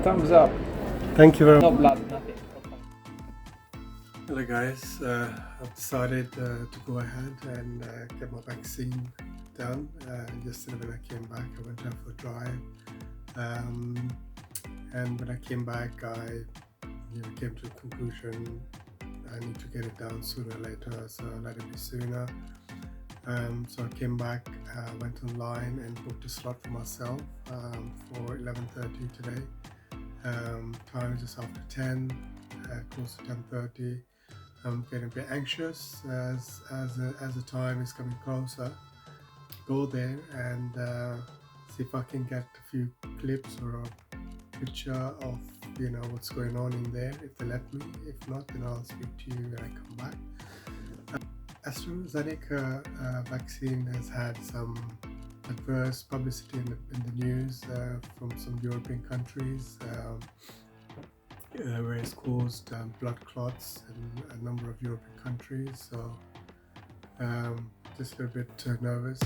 Thumbs up. Thank you very No much. blood, nothing. Hello guys, I've decided to go ahead and get my vaccine done. Yesterday when I came back, I went out for a drive, and when I came back, I came to the conclusion I need to get it done sooner or later, so let it be sooner. So I came back, went online and booked a slot for myself for 11:30 today. Time is just after 10, close to 10:30. I'm getting a bit anxious as the time is coming closer. Go there and see if I can get a few clips or a picture of what's going on in there, if they let me. If not, then I'll speak to you when I come back. Astrazeneca vaccine has had some adverse publicity in the news from some European countries, where it's caused blood clots in a number of European countries. So just a little bit nervous.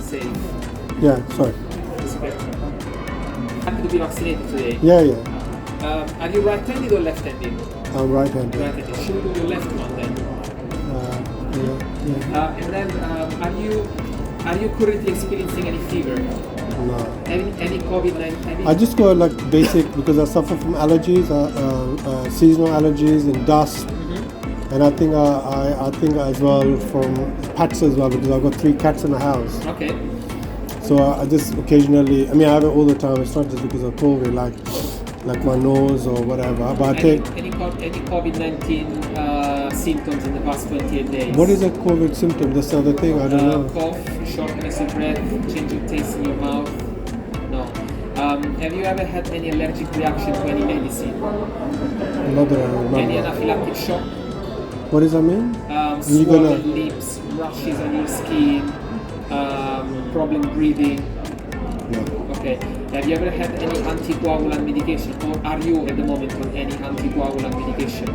safe. Yeah, sorry. It's okay. Happy to be vaccinated today. Yeah. Are you right-handed or left-handed? I'm right-handed. Right-handed. Should we do your left one then? Yeah. And then, are you currently experiencing any fever? No. Any COVID-19? I just got like basic because I suffer from allergies, seasonal allergies and dust, and I think as well from pets as well because I've got 3 cats in the house. Okay. So I just occasionally, I mean I have it all the time. It's not just because of COVID, like my nose or whatever. But I take any COVID-19 symptoms in the past 28 days? What is a COVID symptom? That's the other thing. I don't know. Cough, shortness of breath, change of taste in your mouth. No. Have you ever had any allergic reaction to any medicine? Not that I remember. Any anaphylactic shock? What does that mean? Swollen lips, rashes on your skin, problem breathing? No. Okay. Have you ever had any anticoagulant medication, or are you at the moment on any anticoagulant medication?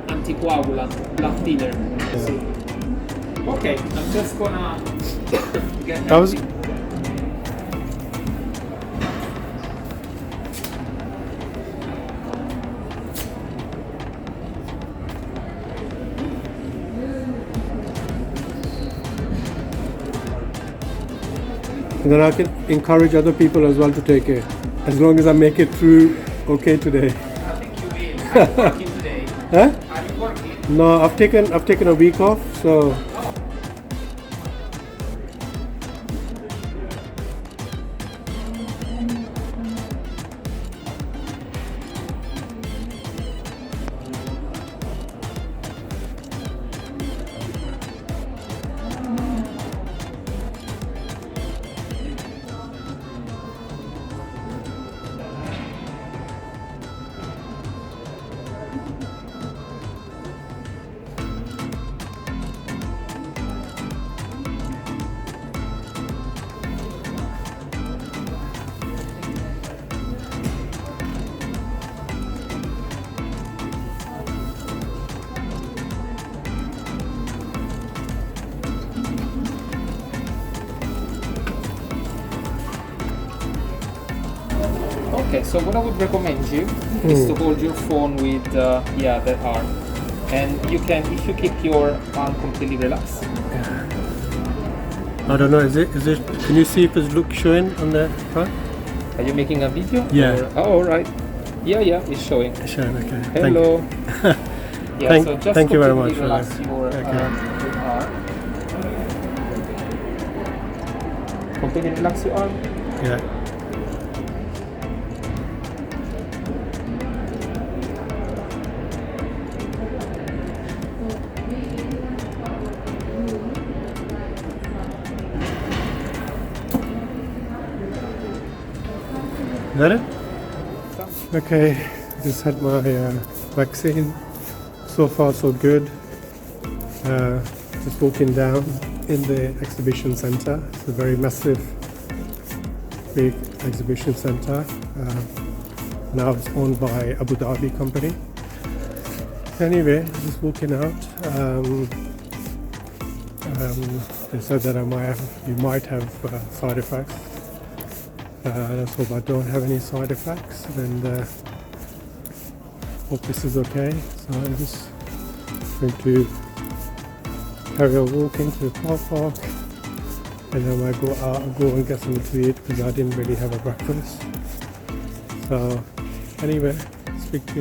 Anticoagulant, blood thinner. Yeah. Okay, I'm just gonna get That was. And then I can encourage other people as well to take it, as long as I make it through okay today. I think you will. Are you working today? Huh? Are you working? No, I've taken a week off, so. Okay, so what I would recommend you is to hold your phone with that arm, and you can, if you keep your arm completely relaxed. I don't know. Is it? Can you see if it's showing on the front? Are you making a video? Yeah. Oh, all right. Yeah, it's showing. It's showing. Okay. Hello. Thank So just thank you very much. relax your arm. Completely relax your arm. Yeah. Is that it? Okay, just had my vaccine. So far so good. Just walking down in the exhibition center. It's a very massive, big exhibition center. Now it's owned by Abu Dhabi company. Anyway, just walking out. They said that you might have side effects. Let's hope I don't have any side effects, and hope this is okay. So I'm just going to carry on walking to the car park, and then I go and get something to eat because I didn't really have a breakfast. So anyway, speak to you.